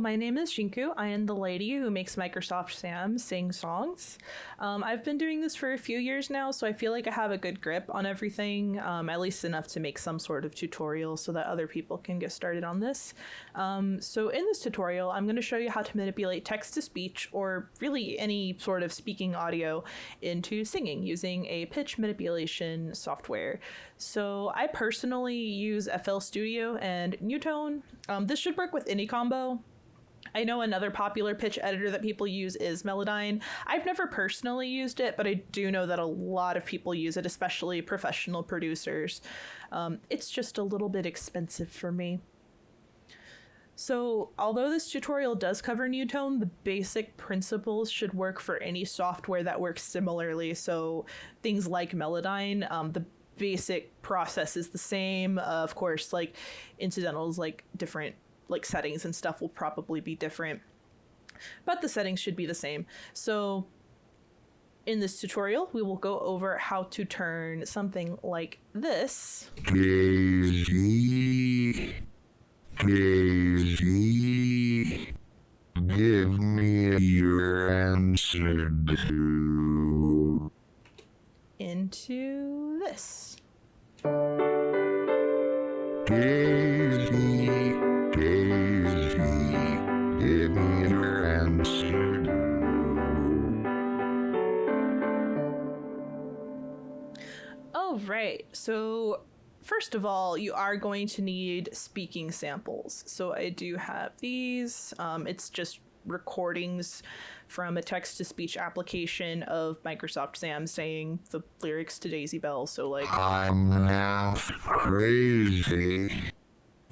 my name is Shinku. I am the lady who makes Microsoft Sam sing songs. I've been doing this for a few years now, so I feel like I have a good grip on everything, at least enough to make some sort of tutorial so that other people can get started on this. So in this tutorial, I'm going to show you how to manipulate text-to-speech, or really any sort of speaking audio, into singing using a pitch manipulation software. So I personally use FL Studio and NewTone. This should work with any combo. I know another popular pitch editor that people use is Melodyne. I've never personally used it, but I do know that a lot of people use it, especially professional producers. It's just a little bit expensive for me. So although this tutorial does cover NewTone, the basic principles should work for any software that works similarly. So things like Melodyne, the basic process is the same. Of course, like incidentals, like different like settings and stuff will probably be different, but the settings should be the same. So in this tutorial, we will go over how to turn something like this Daisy, Daisy, give me your answer to into this. Daisy, Daisy, give me your answer to. All right, so first of all, you are going to need speaking samples. So I do have these. It's just recordings from a text-to-speech application of Microsoft Sam saying the lyrics to Daisy Bell. So like, I'm half crazy,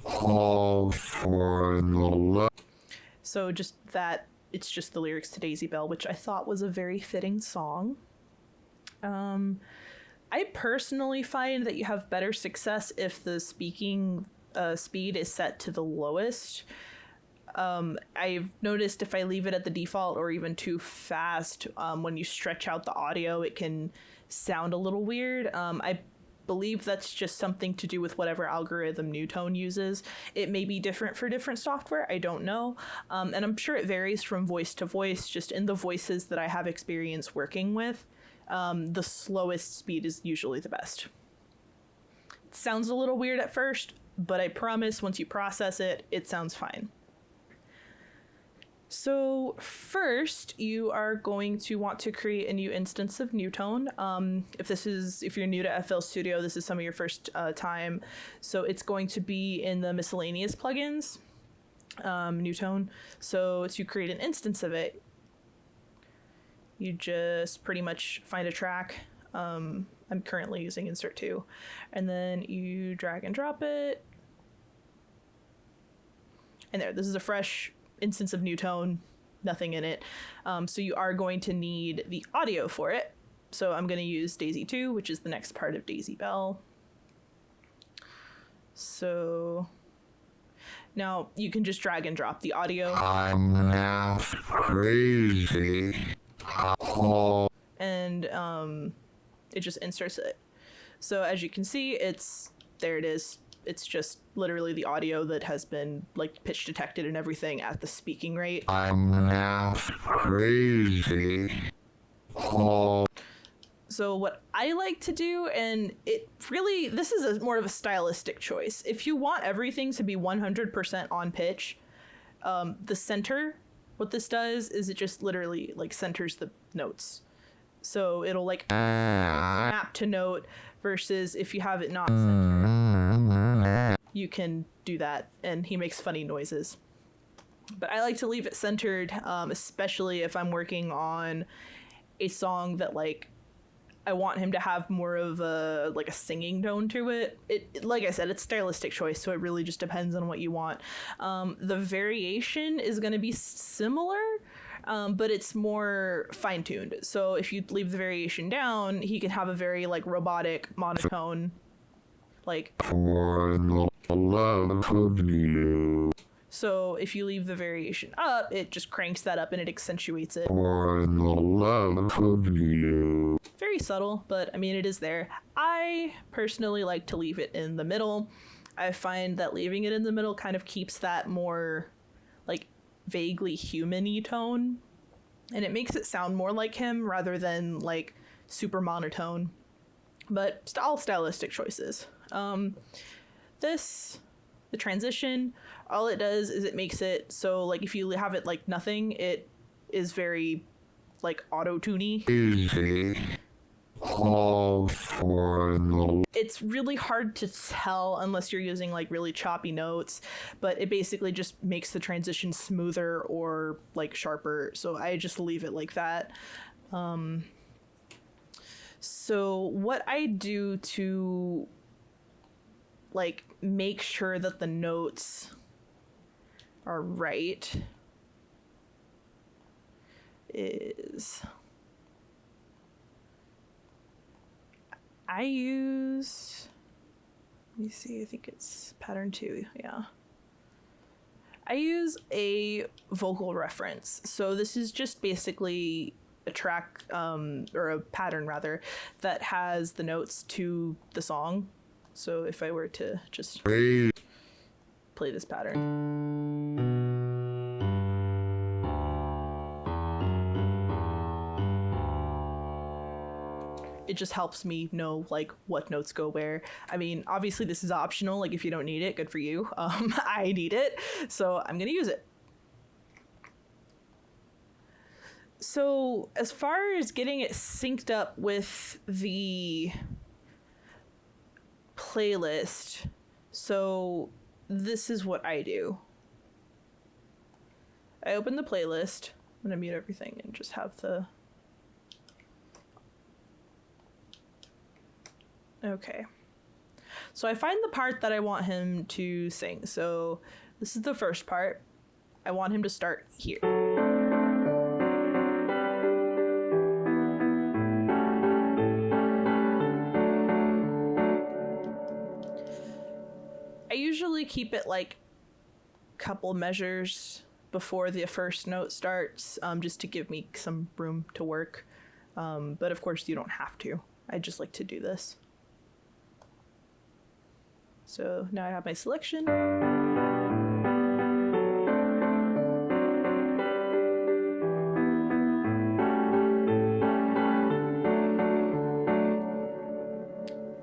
all for the love. so just that, it's just the lyrics to Daisy Bell, which I thought was a very fitting song. I personally find that you have better success if the speaking speed is set to the lowest. I've noticed if I leave it at the default or even too fast, when you stretch out the audio, it can sound a little weird. I believe that's just something to do with whatever algorithm NewTone uses. It may be different for different software, I don't know. And I'm sure it varies from voice to voice. Just in the voices that I have experience working with, the slowest speed is usually the best. It sounds a little weird at first, but I promise once you process it, it sounds fine. So first, you are going to want to create a new instance of NewTone. If you're new to FL Studio, this is some of your first time. So it's going to be in the miscellaneous plugins, NewTone. So to create an instance of it, you just pretty much find a track. I'm currently using Insert 2, and then you drag and drop it. And there, this is a fresh instance of NewTone, nothing in it. So you are going to need the audio for it. So I'm going to use Daisy 2, which is the next part of Daisy Bell. So now you can just drag and drop the audio. I'm half crazy. And it just inserts it. So as you can see, there it is. It's just literally the audio that has been like pitch detected and everything at the speaking rate. I'm half crazy. So what I like to do, and this is more of a stylistic choice. If you want everything to be 100% on pitch, the center, what this does is it just literally like centers the notes. So it'll like map to note, versus if you have it not centered, you can do that, and he makes funny noises. But I like to leave it centered, especially if I'm working on a song that like I want him to have more of a like a singing tone to it. Like I said, it's stylistic choice, so it really just depends on what you want. The variation is going to be similar, but it's more fine-tuned. So if you leave the variation down, he can have a very like robotic monotone, like For the love of you. So if you leave the variation up, it just cranks that up and it accentuates it. For the love of you. Very subtle, but I mean, it is there. I personally like to leave it in the middle. I find that leaving it in the middle kind of keeps that more like vaguely human-y tone, and it makes it sound more like him rather than like super monotone, but all stylistic choices. The transition, all it does is it makes it so like if you have it like nothing, it is very like auto-tuney. Easy. Call for the It's really hard to tell unless you're using like really choppy notes, but it basically just makes the transition smoother or like sharper. So I just leave it like that. So what I do to like make sure that the notes are right is I use, let me see, I think it's pattern 2, yeah. I use a vocal reference. So this is just basically a track, or a pattern rather, that has the notes to the song. So if I were to just raise. play this pattern. It just helps me know like what notes go where. I mean, obviously this is optional. Like if you don't need it, good for you. I need it, so I'm gonna use it. So as far as getting it synced up with the playlist, so this is what I do. I open the playlist. I'm gonna mute everything and just have the... Okay. So I find the part that I want him to sing. So this is the first part. I want him to start here. I usually keep it like a couple measures before the first note starts, just to give me some room to work. But of course you don't have to. I just like to do this. So now I have my selection.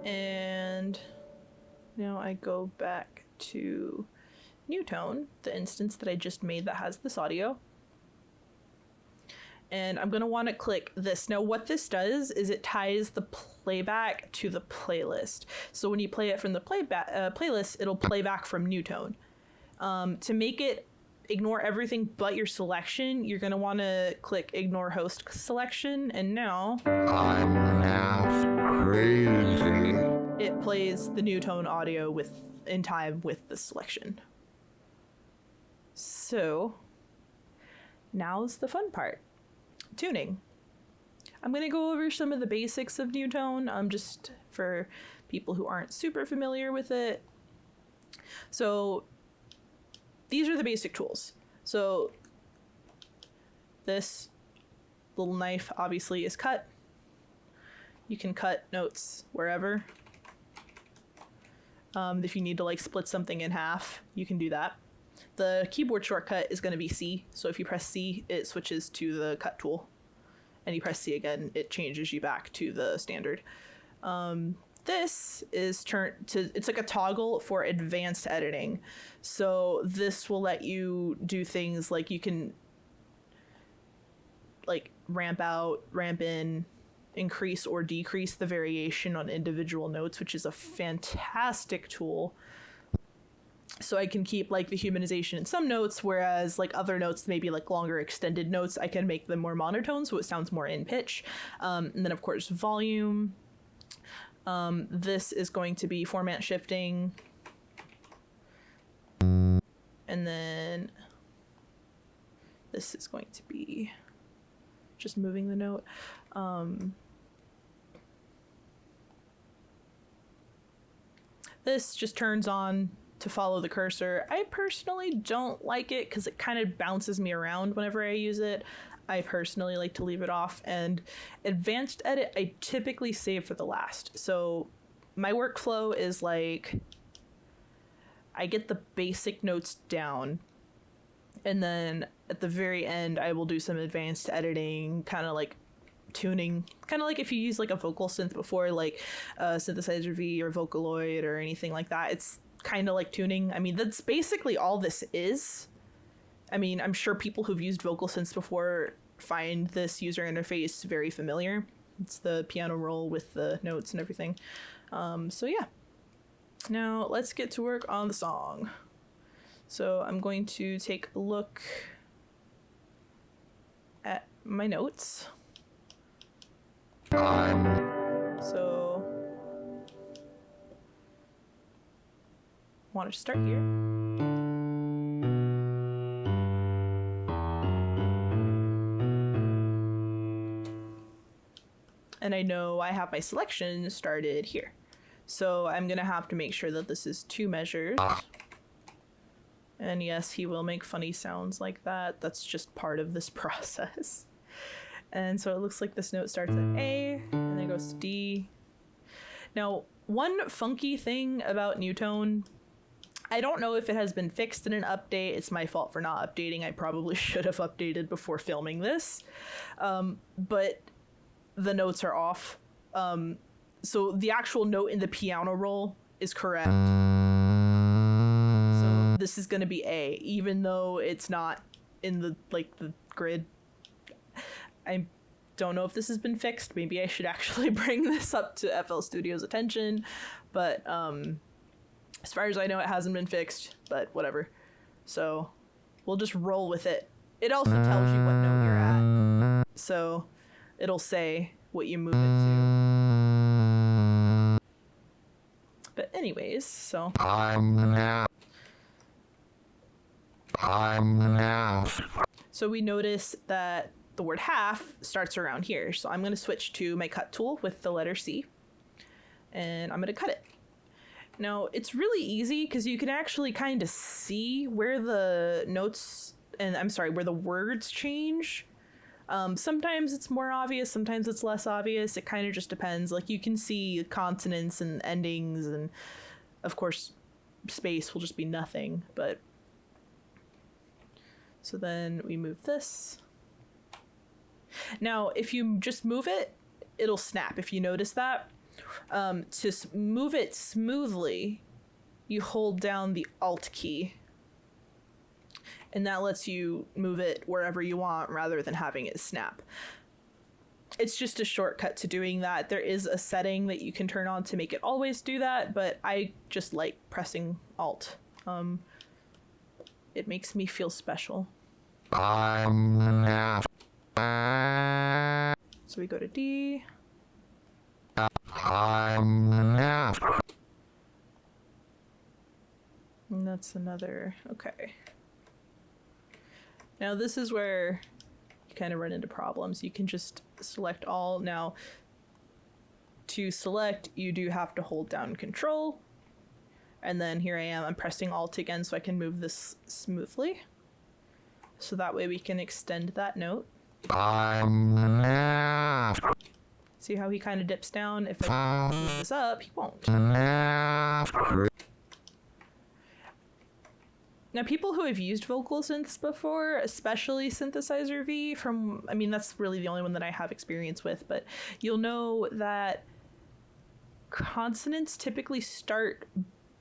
And now I go back to NewTone, the instance that I just made that has this audio. And I'm going to want to click this. Now what this does is it ties the playback to the playlist. So when you play it from the playlist, it'll play back from NewTone. To make it ignore everything but your selection, you're going to want to click ignore host selection. And now I'm half crazy. it plays the NewTone audio in time with the selection. So now's the fun part. Tuning. I'm going to go over some of the basics of NewTone, just for people who aren't super familiar with it. So these are the basic tools. So this little knife obviously is cut. You can cut notes wherever. If you need to like split something in half, you can do that. The keyboard shortcut is going to be C, so if you press C, it switches to the cut tool. And you press C again, it changes you back to the standard. This is it's like a toggle for advanced editing. So this will let you do things like you can like ramp out, ramp in, increase or decrease the variation on individual notes, which is a fantastic tool. So I can keep like the humanization in some notes, whereas like other notes, maybe like longer extended notes, I can make them more monotone so it sounds more in pitch. And then of course volume. This is going to be format shifting. And then this is going to be just moving the note. This just turns on to follow the cursor. I personally don't like it because it kind of bounces me around whenever I use it. I personally like to leave it off, and advanced edit I typically save for the last. So my workflow is like I get the basic notes down, and then at the very end, I will do some advanced editing, kind of like tuning, kind of like if you use like a vocal synth before, like Synthesizer V or Vocaloid or anything like that. It's kind of like tuning. I mean, that's basically all this is. I mean, I'm sure people who've used vocal synths before find this user interface very familiar. It's the piano roll with the notes and everything. So yeah. Now let's get to work on the song. So I'm going to take a look at my notes. So want to start here. And I know I have my selection started here. So I'm gonna have to make sure that this is 2 measures. And yes, he will make funny sounds like that. That's just part of this process. And so it looks like this note starts at A and then goes to D. Now, one funky thing about NewTone, I don't know if it has been fixed in an update. It's my fault for not updating. I probably should have updated before filming this. But the notes are off. So the actual note in the piano roll is correct. So this is going to be A, even though it's not in the grid. I don't know if this has been fixed. Maybe I should actually bring this up to FL Studio's attention. But as far as I know, it hasn't been fixed, but whatever. So we'll just roll with it. It also tells you what note you're at. So it'll say what you move it to. But anyways, so so we notice that the word half starts around here. So I'm going to switch to my cut tool with the letter C, and I'm going to cut it. Now, it's really easy because you can actually kind of see where the notes, and I'm sorry, where the words change. Sometimes it's more obvious, sometimes it's less obvious. It kind of just depends. Like, you can see consonants and endings, and of course, space will just be nothing. But so then we move this. Now, if you just move it, it'll snap. If you notice that, to move it smoothly, you hold down the Alt key. And that lets you move it wherever you want rather than having it snap. It's just a shortcut to doing that. There is a setting that you can turn on to make it always do that, but I just like pressing Alt. It makes me feel special. So we go to D. And that's another, okay. Now this is where you kind of run into problems. You can just select all. Now, to select, you do have to hold down Control. And then here I am, I'm pressing Alt again so I can move this smoothly. So that way we can extend that note. See how he kind of dips down? If I move this up, he won't. Now, people who have used vocal synths before, especially Synthesizer V, I mean, that's really the only one that I have experience with, but you'll know that consonants typically start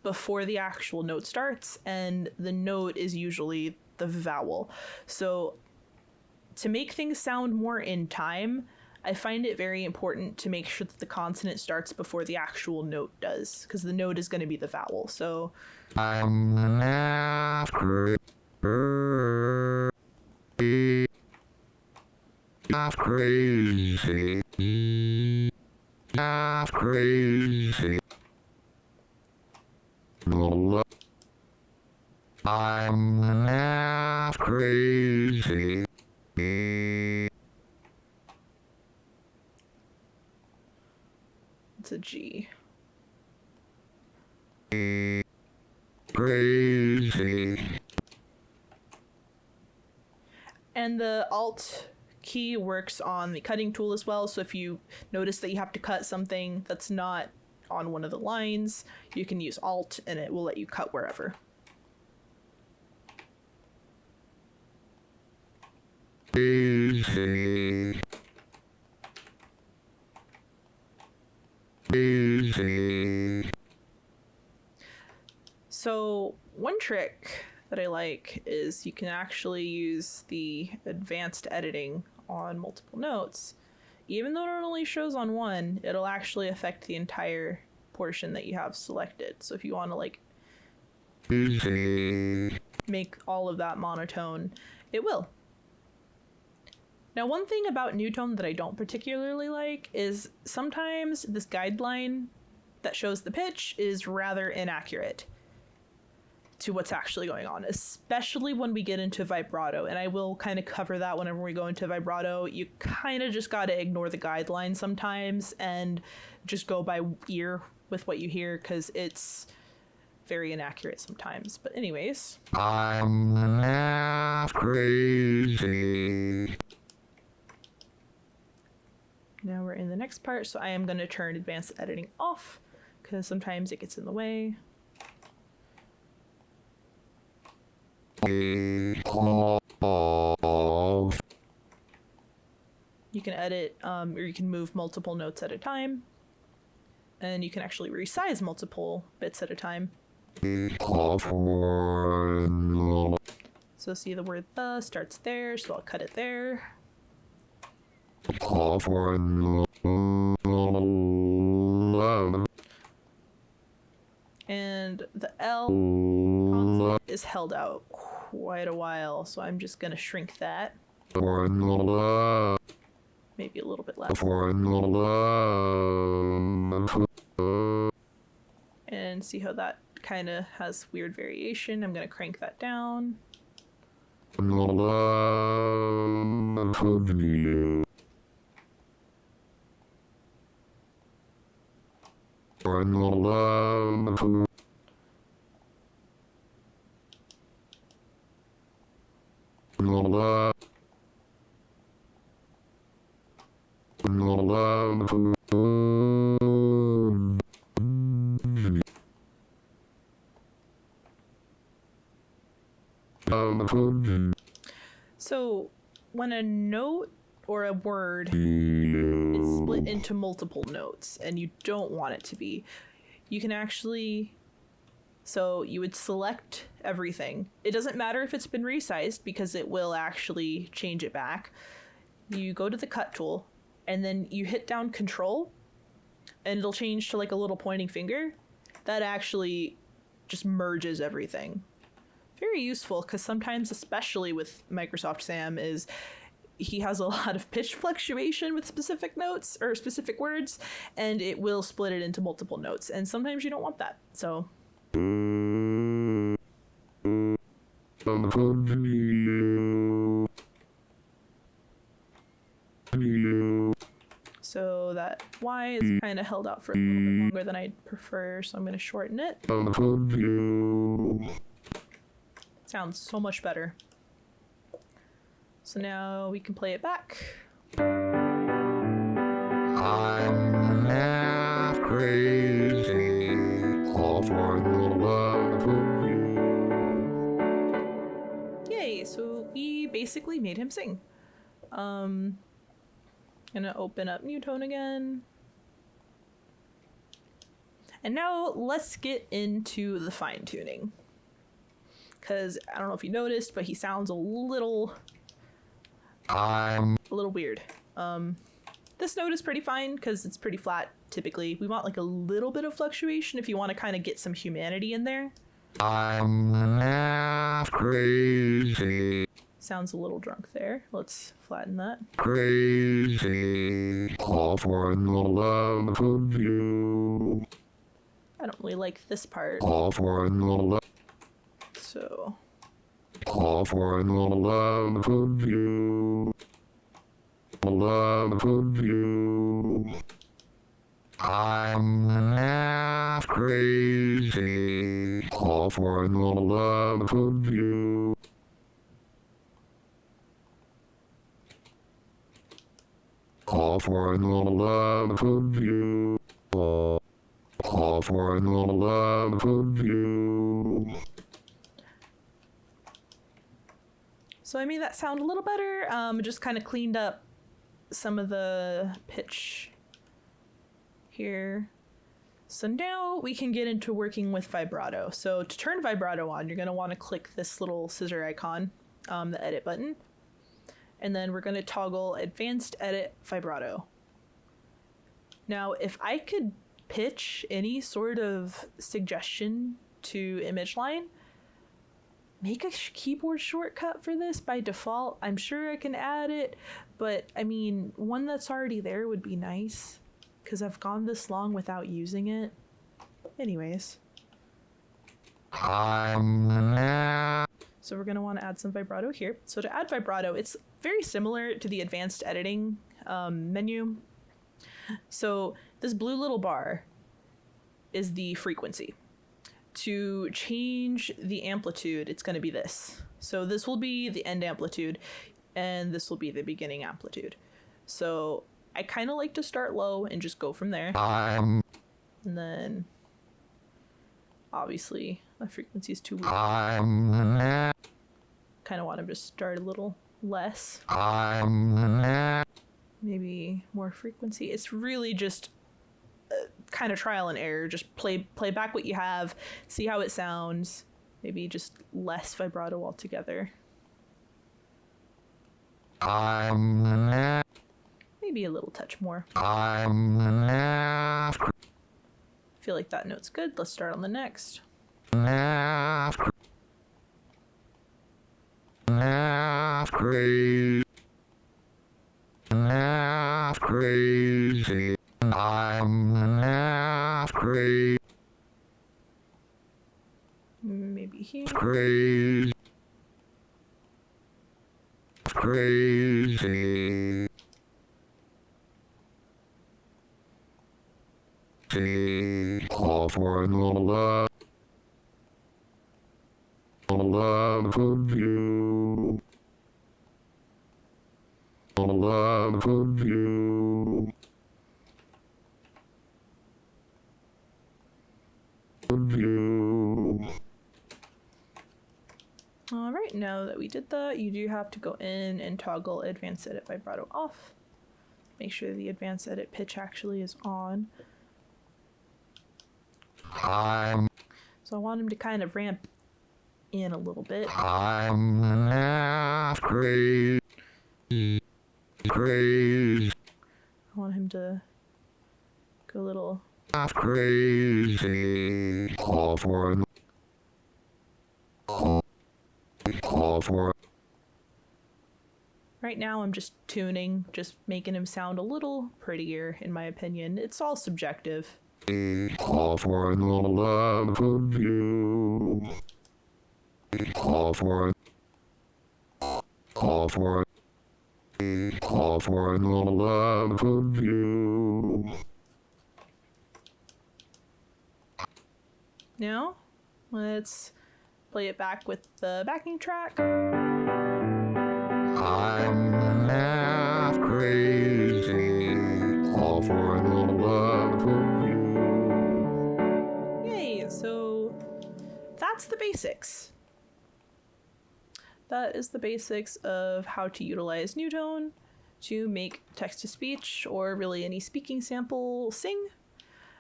before the actual note starts, and the note is usually the vowel. So to make things sound more in time, I find it very important to make sure that the consonant starts before the actual note does, because the note is going to be the vowel. So it's a G. Crazy. And the Alt key works on the cutting tool as well. So if you notice that you have to cut something that's not on one of the lines, you can use Alt and it will let you cut wherever. Easy. Easy. So one trick that I like is you can actually use the advanced editing on multiple notes. Even though it only shows on one, it'll actually affect the entire portion that you have selected. So if you want to like Easy. make all of that monotone, it will. Now, one thing about NewTone that I don't particularly like is sometimes this guideline that shows the pitch is rather inaccurate to what's actually going on, especially when we get into vibrato. And I will kind of cover that whenever we go into vibrato. You kind of just got to ignore the guidelines sometimes and just go by ear with what you hear, because it's very inaccurate sometimes. But anyways, I'm half crazy. now we're in the next part, so I am going to turn advanced editing off because sometimes it gets in the way. Off. You can edit, or you can move multiple notes at a time, and you can actually resize multiple bits at a time. Off one. So see the word the starts there, so I'll cut it there. Off one. And the L consonant is held out quite a while, so I'm just gonna shrink that. Maybe a little bit less. And see how that kind of has weird variation. I'm gonna crank that down. So when a note or a word is split into multiple notes and you don't want it to be, you can actually, so you would select everything. It doesn't matter if it's been resized because it will actually change it back. You go to the cut tool and then you hit down Control and it'll change to like a little pointing finger. That actually just merges everything. Very useful, because sometimes, especially with Microsoft Sam, is he has a lot of pitch fluctuation with specific notes or specific words, and it will split it into multiple notes, and sometimes you don't want that. So that Y is kind of held out for a little bit longer than I'd prefer, so I'm going to shorten it. Sounds so much better. So now we can play it back. I'm half crazy. All for the love of you. Yay, so we basically made him sing. Gonna open up NewTone again. And now let's get into the fine tuning. Because I don't know if you noticed, but he sounds a little weird. This note is pretty fine because it's pretty flat typically. We want like a little bit of fluctuation if you want to kind of get some humanity in there. I'm half crazy. Sounds a little drunk there. Let's flatten that. Crazy. All for the love of you. I don't really like this part. All for the love. So. All for the love of you. Love of you. I'm half crazy. All for the love of you. All for the love of you. All for the love of you. So I made that sound a little better. Just kind of cleaned up some of the pitch here. So now we can get into working with vibrato. So to turn vibrato on, you're going to want to click this little scissor icon, the edit button. And then we're going to toggle advanced edit vibrato. Now, if I could pitch any sort of suggestion to image line, make a keyboard shortcut for this by default. I'm sure I can add it, but I mean, one that's already there would be nice because I've gone this long without using it. Anyways. So we're going to want to add some vibrato here. So to add vibrato, it's very similar to the advanced editing menu. So this blue little bar is the frequency. To change the amplitude, it's going to be this. So this will be the end amplitude, and this will be the beginning amplitude. So I kind of like to start low and just go from there. And then, obviously, the frequency is too low. Kind of want to just start a little less. Maybe more frequency. It's really just kind of trial and error. Just play back what you have, see how it sounds. Maybe just less vibrato altogether. Maybe a little touch more. Feel like that note's good. Let's start on the next. Crazy. Crazy. I'm crazy. Maybe here. Crazy. Crazy. All for the love of you. The love of you. Of you. All right, now that we did that, you do have to go in and toggle advanced edit vibrato off. Make sure the advanced edit pitch actually is on. So I want him to kind of ramp in a little bit. I'm crazy. Crazy. I want him to go a little. Crazy. All for Right now I'm just tuning, just making him sound a little prettier, in my opinion. It's all subjective. All for the love of you. All for the love of you. Now, let's play it back with the backing track. I'm half crazy. All for the love of you. Yay! So that's the basics. That is the basics of how to utilize NewTone to make text-to-speech or really any speaking sample sing.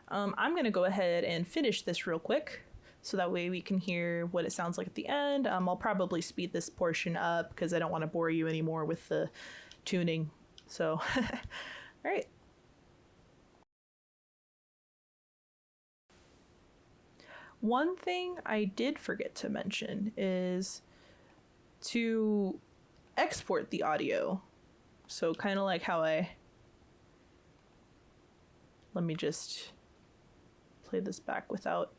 I'm going to go ahead and finish this real quick so that way we can hear what it sounds like at the end. I'll probably speed this portion up because I don't want to bore you anymore with the tuning. So, all right. One thing I did forget to mention is to export the audio. So kind of like how let me just play this back without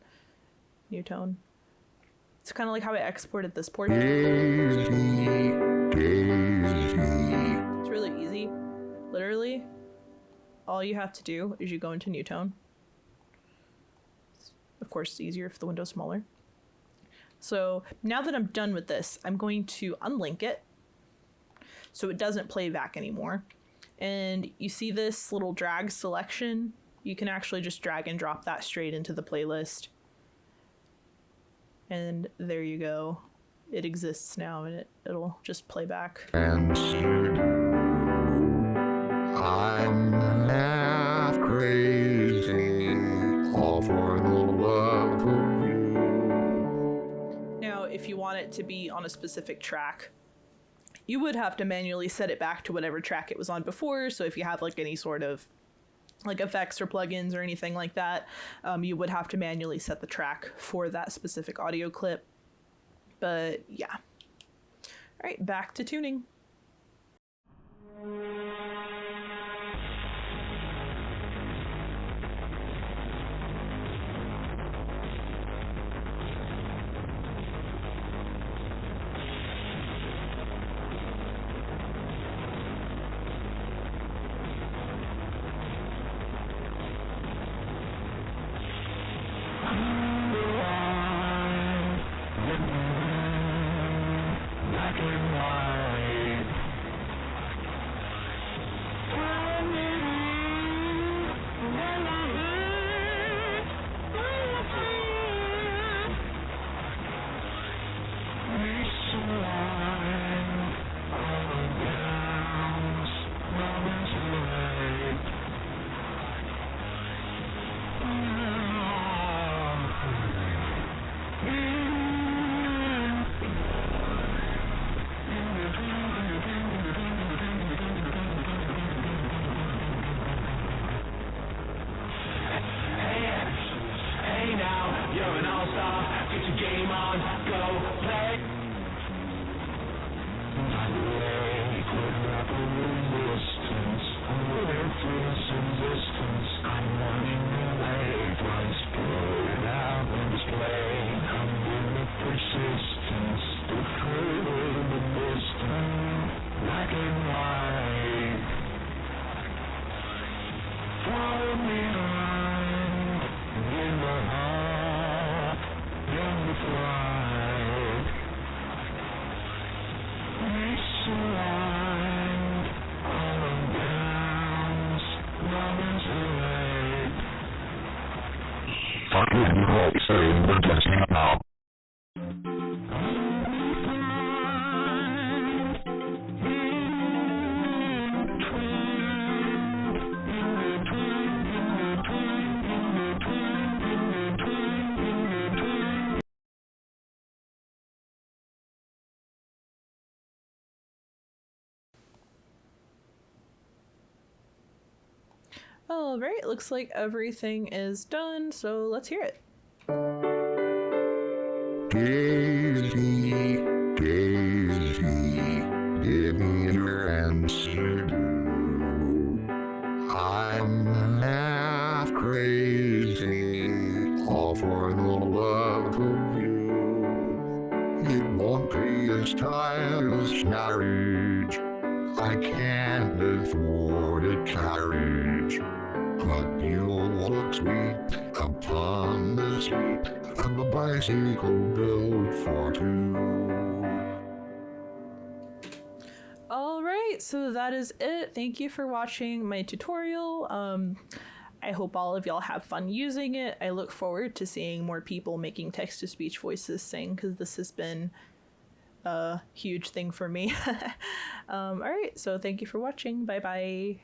NewTone. It's kind of like how I exported this portion. It's really easy. Literally, all you have to do is you go into NewTone. Of course, it's easier if the window's smaller. So now that I'm done with this, I'm going to unlink it so it doesn't play back anymore. And you see this little drag selection? You can actually just drag and drop that straight into the playlist. And there you go. it exists now, and it'll just play back. And I'm half crazy, all for the love of you. Now, if you want it to be on a specific track, you would have to manually set it back to whatever track it was on before. So if you have like any sort of like effects or plugins or anything like that, you would have to manually set the track for that specific audio clip. But yeah. All right, back to tuning. All right, looks like everything is done, so let's hear it. Daisy, Daisy, give me your answer. I'm half crazy, all for the love of you. It won't be a stylish marriage. I can't afford a carriage, but you'll look sweet upon the street of a bicycle built for two. Alright, so that is it. Thank you for watching my tutorial. I hope all of y'all have fun using it. I look forward to seeing more people making text-to-speech voices sing, because this has been a huge thing for me. Alright, so thank you for watching. Bye bye.